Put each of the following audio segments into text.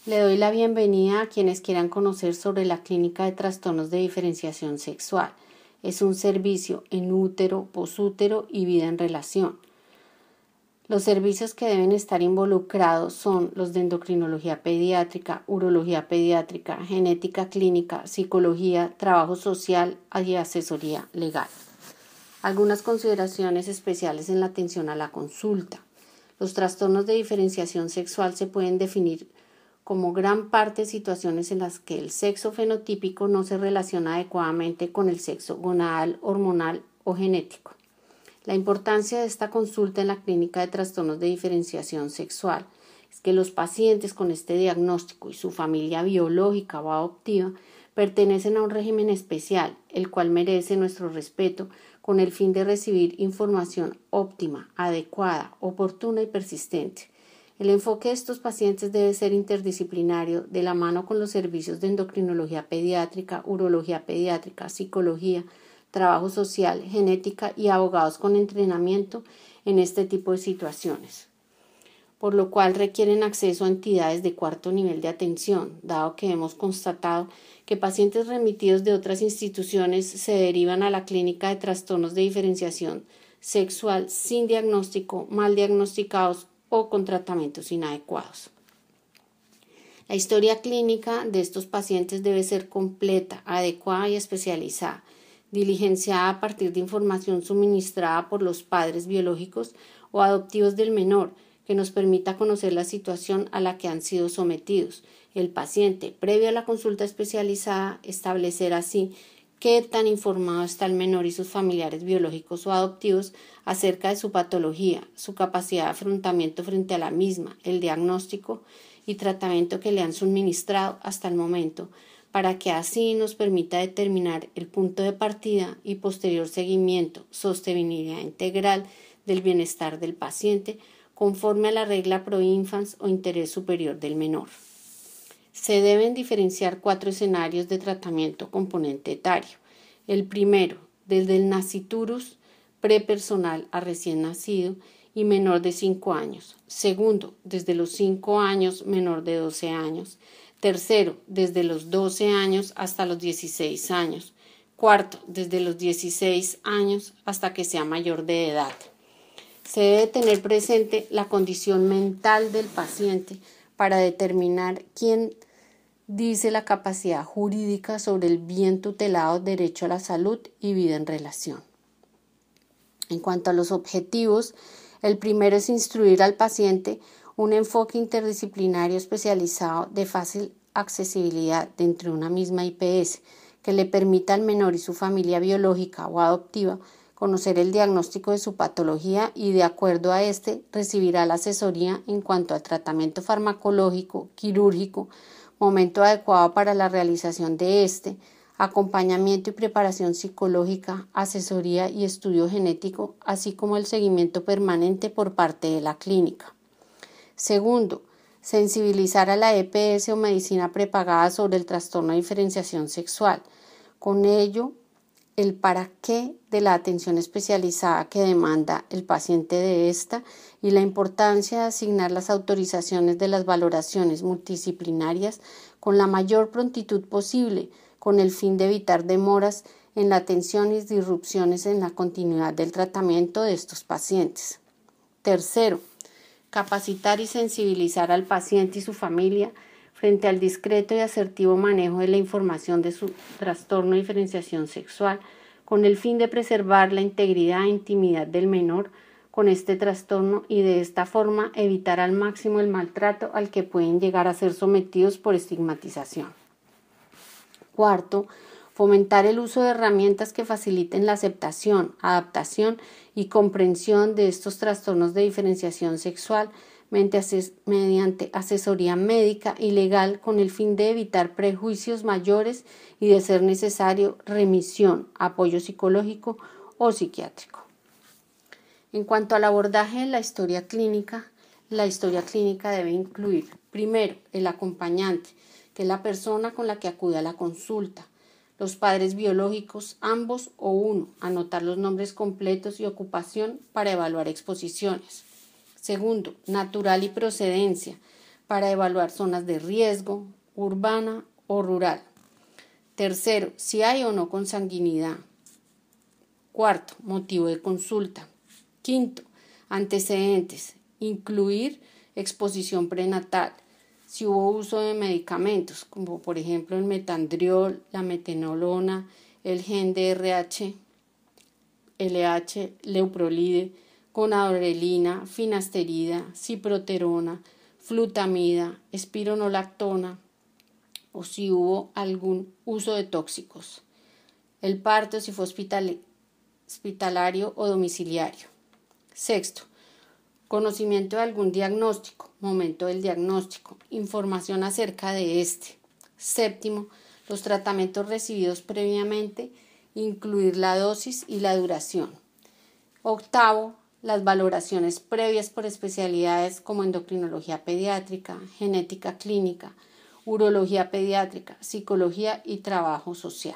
Le doy la bienvenida a quienes quieran conocer sobre la Clínica de Trastornos de Diferenciación Sexual. Es un servicio en útero, posútero y vida en relación. Los servicios que deben estar involucrados son los de endocrinología pediátrica, urología pediátrica, genética clínica, psicología, trabajo social y asesoría legal. Algunas consideraciones especiales en la atención a la consulta. Los trastornos de diferenciación sexual se pueden definir como gran parte situaciones en las que el sexo fenotípico no se relaciona adecuadamente con el sexo gonadal, hormonal o genético. La importancia de esta consulta en la clínica de trastornos de diferenciación sexual es que los pacientes con este diagnóstico y su familia biológica o adoptiva pertenecen a un régimen especial, el cual merece nuestro respeto con el fin de recibir información óptima, adecuada, oportuna y persistente. El enfoque de estos pacientes debe ser interdisciplinario, de la mano con los servicios de endocrinología pediátrica, urología pediátrica, psicología, trabajo social, genética y abogados con entrenamiento en este tipo de situaciones, por lo cual requieren acceso a entidades de cuarto nivel de atención, dado que hemos constatado que pacientes remitidos de otras instituciones se derivan a la clínica de trastornos de diferenciación sexual sin diagnóstico, mal diagnosticados o con tratamientos inadecuados. La historia clínica de estos pacientes debe ser completa, adecuada y especializada, diligenciada a partir de información suministrada por los padres biológicos o adoptivos del menor, que nos permita conocer la situación a la que han sido sometidos el paciente previo a la consulta especializada, establecer así qué tan informado está el menor y sus familiares biológicos o adoptivos acerca de su patología, su capacidad de afrontamiento frente a la misma, el diagnóstico y tratamiento que le han suministrado hasta el momento, para que así nos permita determinar el punto de partida y posterior seguimiento, sostenibilidad integral del bienestar del paciente conforme a la regla pro-infans o interés superior del menor. Se deben diferenciar 4 escenarios de tratamiento componente etario. El primero, desde el naciturus prepersonal a recién nacido y menor de 5 años. Segundo, desde los 5 años, menor de 12 años. Tercero, desde los 12 años hasta los 16 años. Cuarto, desde los 16 años hasta que sea mayor de edad. Se debe tener presente la condición mental del paciente para determinar quién dice la capacidad jurídica sobre el bien tutelado derecho a la salud y vida en relación. En cuanto a los objetivos, el primero es instruir al paciente un enfoque interdisciplinario especializado de fácil accesibilidad dentro de una misma IPS que le permita al menor y su familia biológica o adoptiva conocer el diagnóstico de su patología y, de acuerdo a este, recibirá la asesoría en cuanto al tratamiento farmacológico, quirúrgico, momento adecuado para la realización de este, acompañamiento y preparación psicológica, asesoría y estudio genético, así como el seguimiento permanente por parte de la clínica. Segundo, sensibilizar a la EPS o medicina prepagada sobre el trastorno de diferenciación sexual. Con ello, el para qué de la atención especializada que demanda el paciente de esta y la importancia de asignar las autorizaciones de las valoraciones multidisciplinarias con la mayor prontitud posible, con el fin de evitar demoras en la atención y disrupciones en la continuidad del tratamiento de estos pacientes. Tercero, capacitar y sensibilizar al paciente y su familia frente al discreto y asertivo manejo de la información de su trastorno de diferenciación sexual, con el fin de preservar la integridad e intimidad del menor con este trastorno y de esta forma evitar al máximo el maltrato al que pueden llegar a ser sometidos por estigmatización. Cuarto, fomentar el uso de herramientas que faciliten la aceptación, adaptación y comprensión de estos trastornos de diferenciación sexual mediante asesoría médica y legal con el fin de evitar prejuicios mayores y, de ser necesario, remisión, apoyo psicológico o psiquiátrico. En cuanto al abordaje de la historia clínica debe incluir, primero, el acompañante, que es la persona con la que acude a la consulta, los padres biológicos, ambos o uno, anotar los nombres completos y ocupación para evaluar exposiciones. Segundo, natural y procedencia, para evaluar zonas de riesgo, urbana o rural. Tercero, si hay o no consanguinidad. Cuarto, motivo de consulta. Quinto, antecedentes, incluir exposición prenatal, si hubo uso de medicamentos, como por ejemplo el metandriol, la metenolona, el gen DRH, LH, leuprolide, gonadorelina, finasterida, ciproterona, flutamida, espironolactona, o si hubo algún uso de tóxicos. El parto, si fue hospitalario o domiciliario. Sexto, conocimiento de algún diagnóstico, momento del diagnóstico, información acerca de este. Séptimo, los tratamientos recibidos previamente, incluir la dosis y la duración. Octavo, las valoraciones previas por especialidades como endocrinología pediátrica, genética clínica, urología pediátrica, psicología y trabajo social.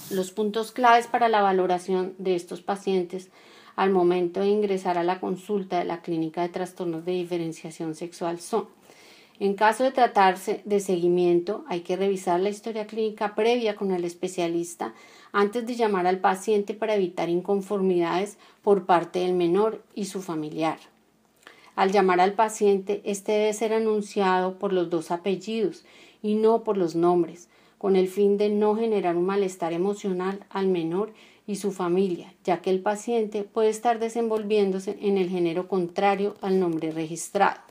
Los puntos claves para la valoración de estos pacientes al momento de ingresar a la consulta de la clínica de trastornos de diferenciación sexual son: en caso de tratarse de seguimiento, hay que revisar la historia clínica previa con el especialista antes de llamar al paciente para evitar inconformidades por parte del menor y su familiar. Al llamar al paciente, este debe ser anunciado por los dos apellidos y no por los nombres, con el fin de no generar un malestar emocional al menor y su familia, ya que el paciente puede estar desenvolviéndose en el género contrario al nombre registrado.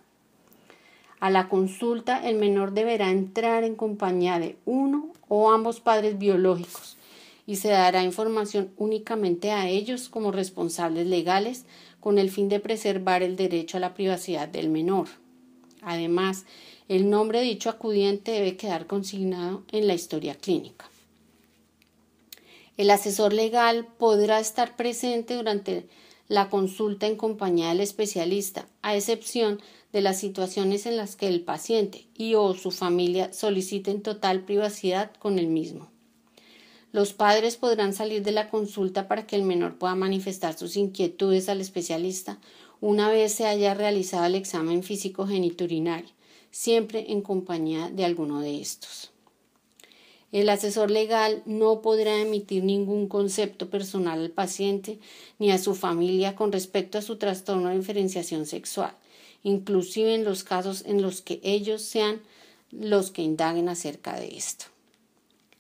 A la consulta, el menor deberá entrar en compañía de uno o ambos padres biológicos y se dará información únicamente a ellos como responsables legales con el fin de preservar el derecho a la privacidad del menor. Además, el nombre de dicho acudiente debe quedar consignado en la historia clínica. El asesor legal podrá estar presente durante la consulta en compañía del especialista, a excepción de las situaciones en las que el paciente y o su familia soliciten total privacidad con el mismo. Los padres podrán salir de la consulta para que el menor pueda manifestar sus inquietudes al especialista una vez se haya realizado el examen físico geniturinario, siempre en compañía de alguno de estos. El asesor legal no podrá emitir ningún concepto personal al paciente ni a su familia con respecto a su trastorno de diferenciación sexual, inclusive en los casos en los que ellos sean los que indaguen acerca de esto.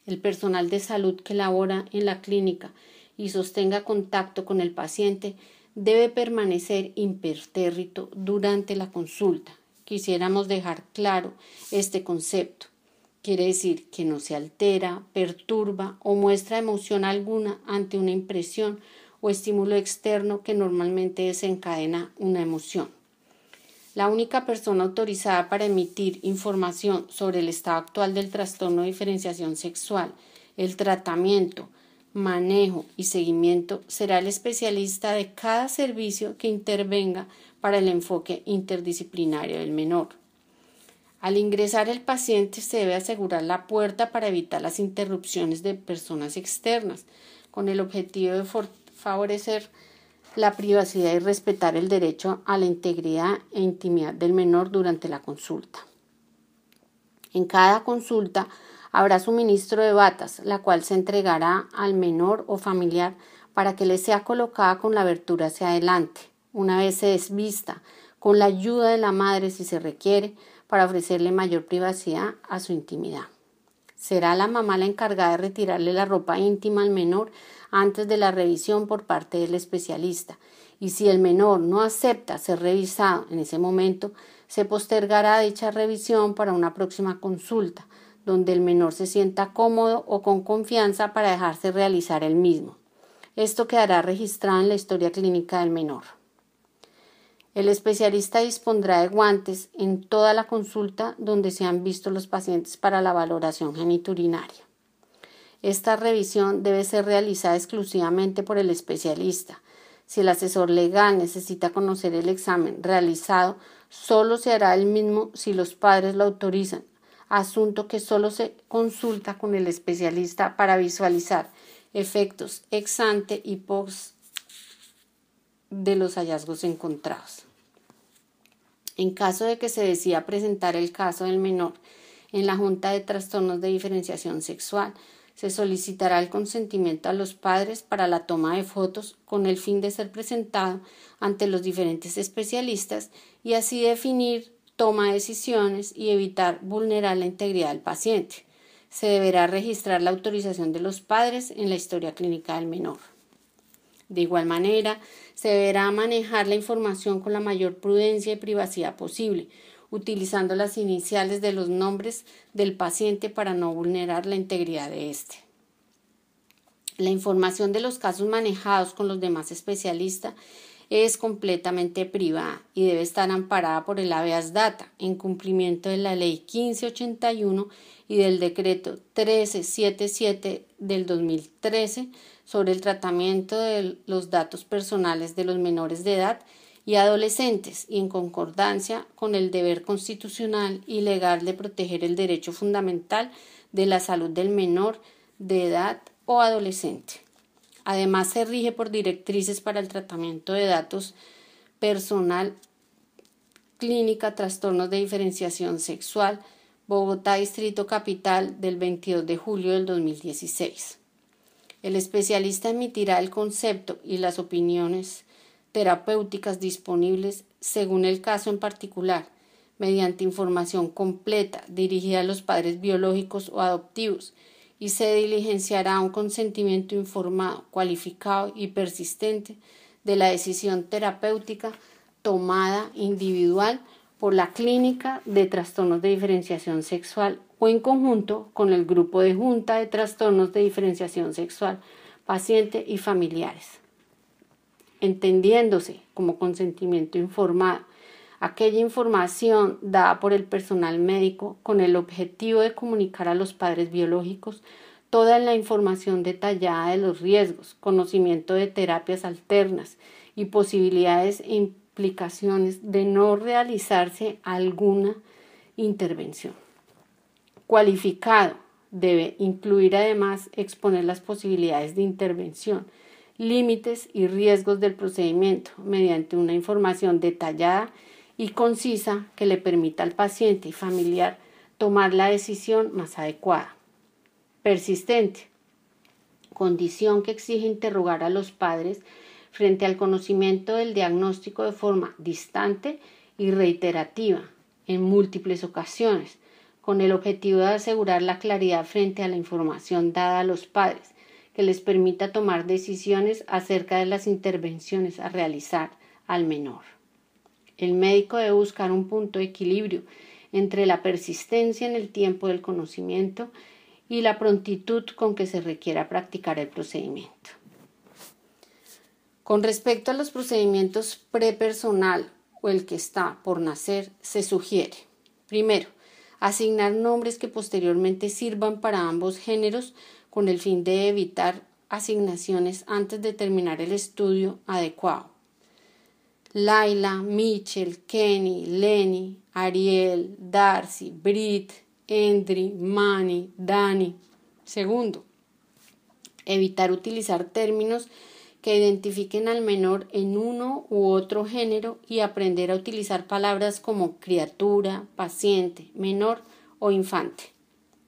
El personal de salud que labora en la clínica y sostenga contacto con el paciente debe permanecer impertérrito durante la consulta. Quisiéramos dejar claro este concepto. Quiere decir que no se altera, perturba o muestra emoción alguna ante una impresión o estímulo externo que normalmente desencadena una emoción. La única persona autorizada para emitir información sobre el estado actual del trastorno de diferenciación sexual, el tratamiento, manejo y seguimiento será el especialista de cada servicio que intervenga para el enfoque interdisciplinario del menor. Al ingresar el paciente se debe asegurar la puerta para evitar las interrupciones de personas externas, con el objetivo de favorecer la privacidad y respetar el derecho a la integridad e intimidad del menor durante la consulta. En cada consulta habrá suministro de batas, la cual se entregará al menor o familiar para que le sea colocada con la abertura hacia adelante, una vez se desvista, con la ayuda de la madre si se requiere, para ofrecerle mayor privacidad a su intimidad. Será la mamá la encargada de retirarle la ropa íntima al menor antes de la revisión por parte del especialista, y si el menor no acepta ser revisado en ese momento, se postergará dicha revisión para una próxima consulta, donde el menor se sienta cómodo o con confianza para dejarse realizar el mismo. Esto quedará registrado en la historia clínica del menor. El especialista dispondrá de guantes en toda la consulta donde se han visto los pacientes para la valoración geniturinaria. Esta revisión debe ser realizada exclusivamente por el especialista. Si el asesor legal necesita conocer el examen realizado, solo se hará el mismo si los padres lo autorizan, asunto que solo se consulta con el especialista para visualizar efectos ex ante y post de los hallazgos encontrados. En caso de que se decida presentar el caso del menor en la Junta de Trastornos de Diferenciación Sexual, se solicitará el consentimiento a los padres para la toma de fotos con el fin de ser presentado ante los diferentes especialistas y así definir toma de decisiones y evitar vulnerar la integridad del paciente. Se deberá registrar la autorización de los padres en la historia clínica del menor. De igual manera, se deberá manejar la información con la mayor prudencia y privacidad posible, utilizando las iniciales de los nombres del paciente para no vulnerar la integridad de éste. La información de los casos manejados con los demás especialistas es completamente privada y debe estar amparada por el habeas data en cumplimiento de la Ley 1581 y del Decreto 1377 del 2013 sobre el tratamiento de los datos personales de los menores de edad y adolescentes y en concordancia con el deber constitucional y legal de proteger el derecho fundamental de la salud del menor de edad o adolescente. Además, se rige por directrices para el tratamiento de datos personal, clínica, trastornos de diferenciación sexual, Bogotá, Distrito Capital, del 22 de julio del 2016. El especialista emitirá el concepto y las opiniones terapéuticas disponibles según el caso en particular, mediante información completa dirigida a los padres biológicos o adoptivos, y se diligenciará un consentimiento informado, cualificado y persistente de la decisión terapéutica tomada individual por la clínica de trastornos de diferenciación sexual o en conjunto con el grupo de junta de trastornos de diferenciación sexual, paciente y familiares. Entendiéndose como consentimiento informado aquella información dada por el personal médico con el objetivo de comunicar a los padres biológicos toda la información detallada de los riesgos, conocimiento de terapias alternas y posibilidades e implicaciones de no realizarse alguna intervención. Cualificado debe incluir además exponer las posibilidades de intervención, límites y riesgos del procedimiento mediante una información detallada y concisa que le permita al paciente y familiar tomar la decisión más adecuada. Persistente, condición que exige interrogar a los padres frente al conocimiento del diagnóstico de forma distante y reiterativa en múltiples ocasiones, con el objetivo de asegurar la claridad frente a la información dada a los padres, que les permita tomar decisiones acerca de las intervenciones a realizar al menor. El médico debe buscar un punto de equilibrio entre la persistencia en el tiempo del conocimiento y la prontitud con que se requiera practicar el procedimiento. Con respecto a los procedimientos prepersonal o el que está por nacer, se sugiere, primero, asignar nombres que posteriormente sirvan para ambos géneros con el fin de evitar asignaciones antes de terminar el estudio adecuado. Laila, Mitchell, Kenny, Lenny, Ariel, Darcy, Brit, Endry, Manny, Dani. Segundo, evitar utilizar términos que identifiquen al menor en uno u otro género y aprender a utilizar palabras como criatura, paciente, menor o infante.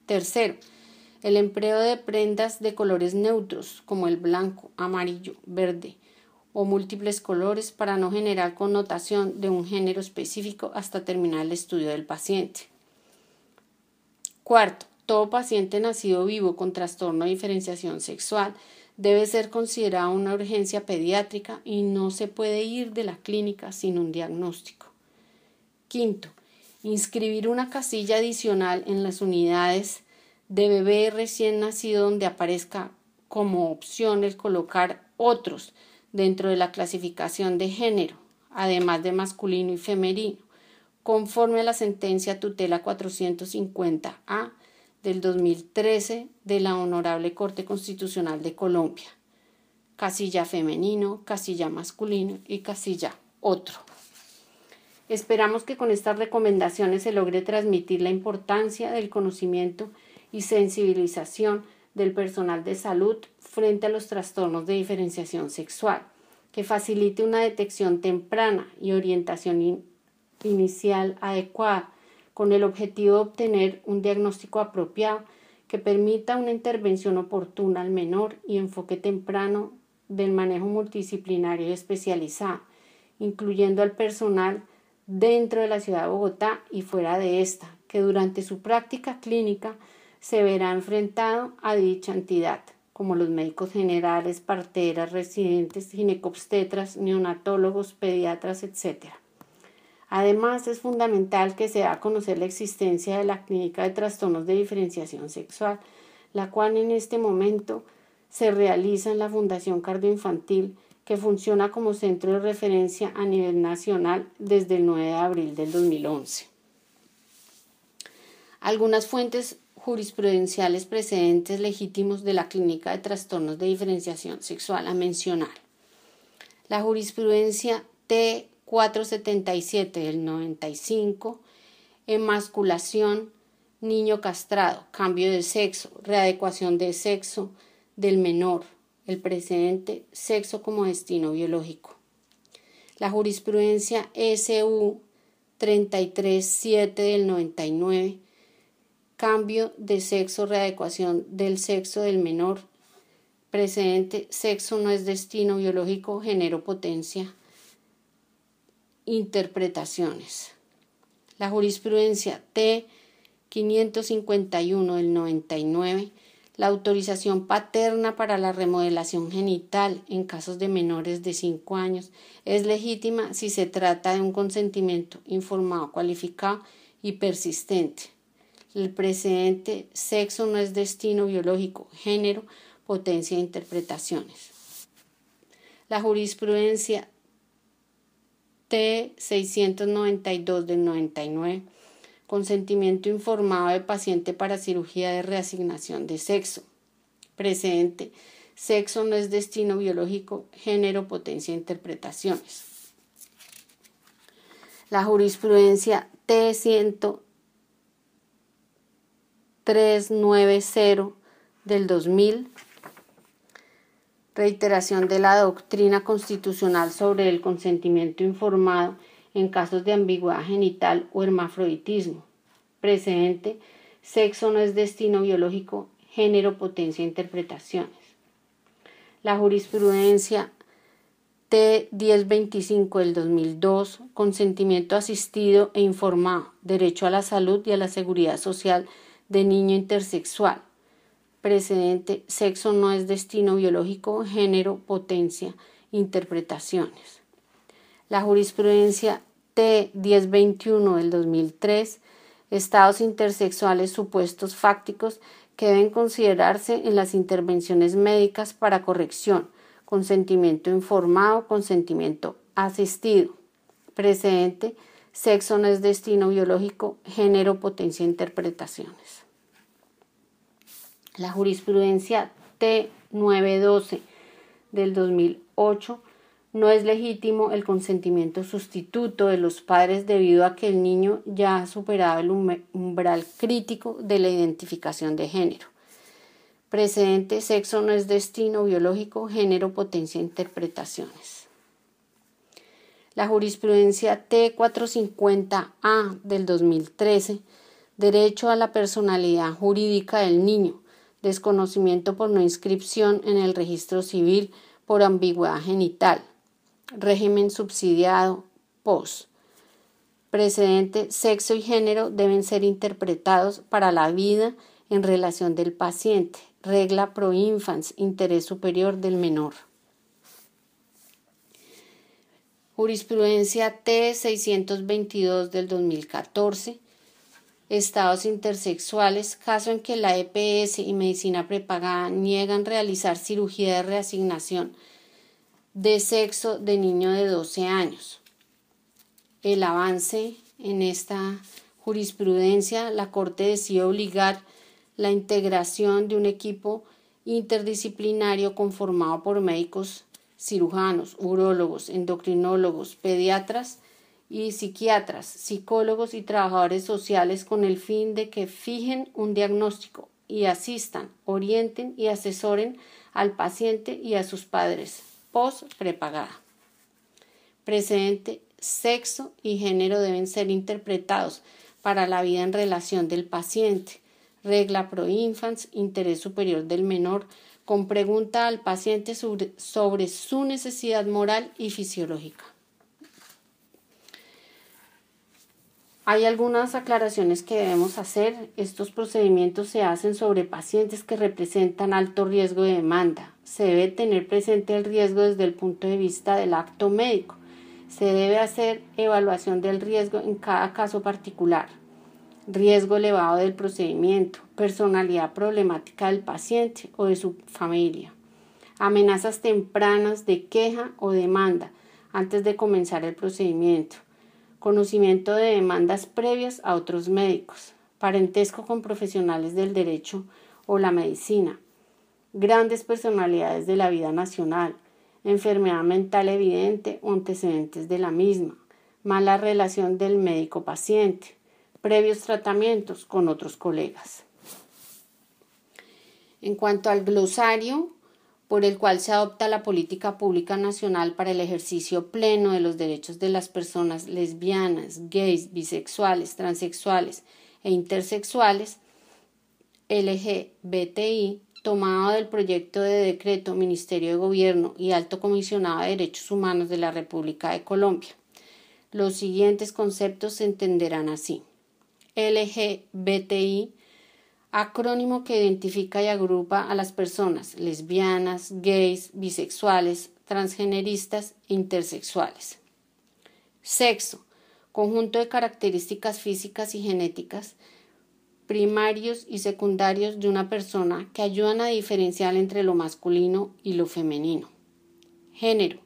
Tercero, el empleo de prendas de colores neutros como el blanco, amarillo, verde o múltiples colores para no generar connotación de un género específico hasta terminar el estudio del paciente. Cuarto, todo paciente nacido vivo con trastorno de diferenciación sexual debe ser considerado una urgencia pediátrica y no se puede ir de la clínica sin un diagnóstico. Quinto, inscribir una casilla adicional en las unidades de bebé recién nacido donde aparezca como opción el colocar otros dentro de la clasificación de género, además de masculino y femenino, conforme a la sentencia tutela 450A del 2013 de la Honorable Corte Constitucional de Colombia. Casilla femenino, casilla masculino y casilla otro. Esperamos que con estas recomendaciones se logre transmitir la importancia del conocimiento y sensibilización del personal de salud frente a los trastornos de diferenciación sexual, que facilite una detección temprana y orientación inicial adecuada, con el objetivo de obtener un diagnóstico apropiado que permita una intervención oportuna al menor y enfoque temprano del manejo multidisciplinario y especializado, incluyendo al personal dentro de la ciudad de Bogotá y fuera de esta, que durante su práctica clínica se verá enfrentado a dicha entidad, como los médicos generales, parteras, residentes, ginecobstetras, neonatólogos, pediatras, etc. Además, es fundamental que se dé a conocer la existencia de la Clínica de Trastornos de Diferenciación Sexual, la cual en este momento se realiza en la Fundación Cardioinfantil, que funciona como centro de referencia a nivel nacional desde el 9 de abril del 2011. Algunas fuentes jurisprudenciales precedentes legítimos de la Clínica de Trastornos de Diferenciación Sexual a mencionar: la jurisprudencia T477 del 95, emasculación, niño castrado, cambio de sexo, readecuación de sexo del menor, el precedente, sexo como destino biológico. La jurisprudencia SU 337 del 99, cambio de sexo, readecuación del sexo del menor, precedente, sexo no es destino biológico, género, potencia, interpretaciones. La jurisprudencia T551 del 99, la autorización paterna para la remodelación genital en casos de menores de 5 años es legítima si se trata de un consentimiento informado, cualificado y persistente. El precedente, sexo no es destino biológico, género, potencia e interpretaciones. La jurisprudencia T692 del 99, consentimiento informado de paciente para cirugía de reasignación de sexo. Precedente, sexo no es destino biológico, género, potencia e interpretaciones. La jurisprudencia T390 del 2000, reiteración de la doctrina constitucional sobre el consentimiento informado en casos de ambigüedad genital o hermafroditismo. Precedente, sexo no es destino biológico, género, potencia e interpretaciones. La jurisprudencia T1025 del 2002, consentimiento asistido e informado, derecho a la salud y a la seguridad social de niño intersexual. Precedente, sexo no es destino biológico, género, potencia, interpretaciones. La jurisprudencia T1021 del 2003, estados intersexuales supuestos fácticos que deben considerarse en las intervenciones médicas para corrección, consentimiento informado, consentimiento asistido. Precedente, sexo no es destino biológico, género, potencia, interpretaciones. La jurisprudencia T912 del 2008, no es legítimo el consentimiento sustituto de los padres debido a que el niño ya ha superado el umbral crítico de la identificación de género. Precedente, sexo no es destino biológico, género, potencia, interpretaciones. La jurisprudencia T450A del 2013, derecho a la personalidad jurídica del niño, desconocimiento por no inscripción en el registro civil por ambigüedad genital, régimen subsidiado, POS. Precedente, sexo y género deben ser interpretados para la vida en relación del paciente, regla pro infans, interés superior del menor. Jurisprudencia T622 del 2014, estados intersexuales, caso en que la EPS y medicina prepagada niegan realizar cirugía de reasignación de sexo de niño de 12 años. El avance en esta jurisprudencia, la Corte decide obligar la integración de un equipo interdisciplinario conformado por médicos cirujanos, urólogos, endocrinólogos, pediatras y psiquiatras, psicólogos y trabajadores sociales con el fin de que fijen un diagnóstico y asistan, orienten y asesoren al paciente y a sus padres, post prepagada. Precedente, sexo y género deben ser interpretados para la vida en relación del paciente. Regla pro infans, interés superior del menor, con pregunta al paciente sobre su necesidad moral y fisiológica. Hay algunas aclaraciones que debemos hacer. Estos procedimientos se hacen sobre pacientes que representan alto riesgo de demanda. Se debe tener presente el riesgo desde el punto de vista del acto médico. Se debe hacer evaluación del riesgo en cada caso particular. Riesgo elevado del procedimiento, personalidad problemática del paciente o de su familia, amenazas tempranas de queja o demanda antes de comenzar el procedimiento, conocimiento de demandas previas a otros médicos, parentesco con profesionales del derecho o la medicina, grandes personalidades de la vida nacional, enfermedad mental evidente o antecedentes de la misma, mala relación del médico-paciente, previos tratamientos con otros colegas. En cuanto al glosario por el cual se adopta la política pública nacional para el ejercicio pleno de los derechos de las personas lesbianas, gays, bisexuales, transexuales e intersexuales, LGBTI, tomado del proyecto de decreto Ministerio de Gobierno y Alto Comisionado de Derechos Humanos de la República de Colombia. Los siguientes conceptos se entenderán así. LGBTI, acrónimo que identifica y agrupa a las personas lesbianas, gays, bisexuales, transgeneristas e intersexuales. Sexo, conjunto de características físicas y genéticas primarios y secundarios de una persona que ayudan a diferenciar entre lo masculino y lo femenino. Género,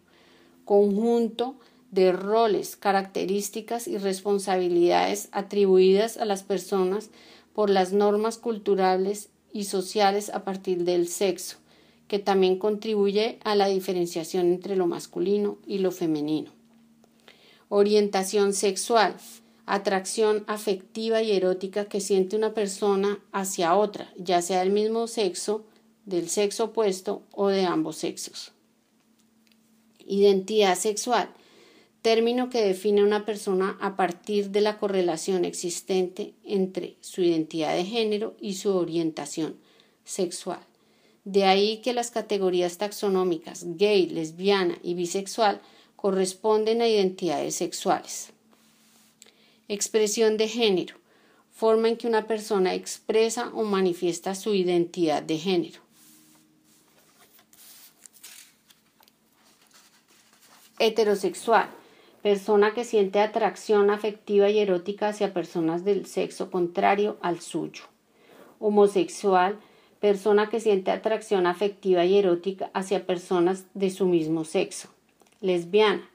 conjunto de roles, características y responsabilidades atribuidas a las personas por las normas culturales y sociales a partir del sexo, que también contribuye a la diferenciación entre lo masculino y lo femenino. Orientación sexual, atracción afectiva y erótica que siente una persona hacia otra, ya sea del mismo sexo, del sexo opuesto o de ambos sexos. Identidad sexual, término que define a una persona a partir de la correlación existente entre su identidad de género y su orientación sexual. De ahí que las categorías taxonómicas gay, lesbiana y bisexual corresponden a identidades sexuales. Expresión de género, forma en que una persona expresa o manifiesta su identidad de género. Heterosexual, persona que siente atracción afectiva y erótica hacia personas del sexo contrario al suyo. Homosexual, persona que siente atracción afectiva y erótica hacia personas de su mismo sexo. Lesbiana,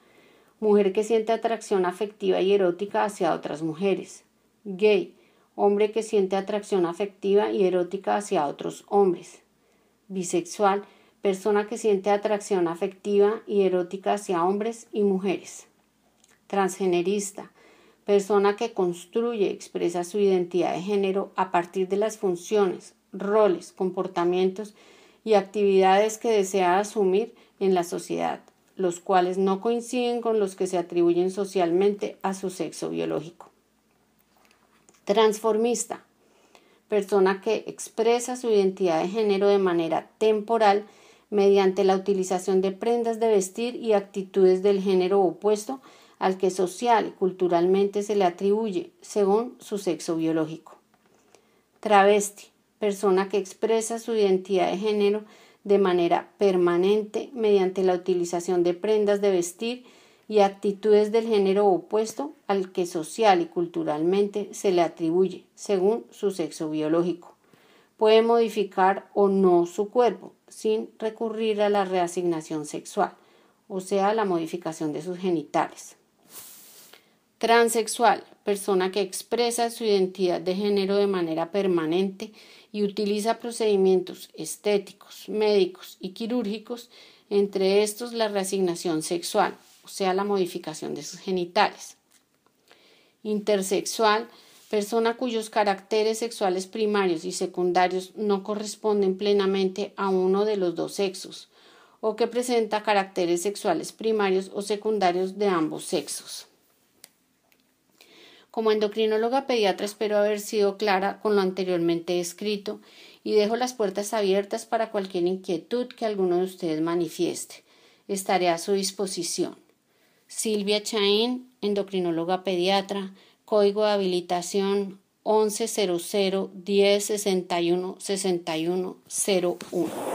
mujer que siente atracción afectiva y erótica hacia otras mujeres. Gay, hombre que siente atracción afectiva y erótica hacia otros hombres. Bisexual, persona que siente atracción afectiva y erótica hacia hombres y mujeres. Transgenerista, persona que construye y expresa su identidad de género a partir de las funciones, roles, comportamientos y actividades que desea asumir en la sociedad, los cuales no coinciden con los que se atribuyen socialmente a su sexo biológico. Transformista, persona que expresa su identidad de género de manera temporal mediante la utilización de prendas de vestir y actitudes del género opuesto al que social y culturalmente se le atribuye según su sexo biológico. Travesti, persona que expresa su identidad de género de manera permanente mediante la utilización de prendas de vestir y actitudes del género opuesto al que social y culturalmente se le atribuye según su sexo biológico. Puede modificar o no su cuerpo sin recurrir a la reasignación sexual, o sea, la modificación de sus genitales. Transexual, persona que expresa su identidad de género de manera permanente y utiliza procedimientos estéticos, médicos y quirúrgicos, entre estos la reasignación sexual, o sea, la modificación de sus genitales. Intersexual, persona cuyos caracteres sexuales primarios y secundarios no corresponden plenamente a uno de los dos sexos, o que presenta caracteres sexuales primarios o secundarios de ambos sexos. Como endocrinóloga pediatra espero haber sido clara con lo anteriormente escrito y dejo las puertas abiertas para cualquier inquietud que alguno de ustedes manifieste. Estaré a su disposición. Silvia Chaín, endocrinóloga pediatra, código de habilitación 1100 10 61 61 01.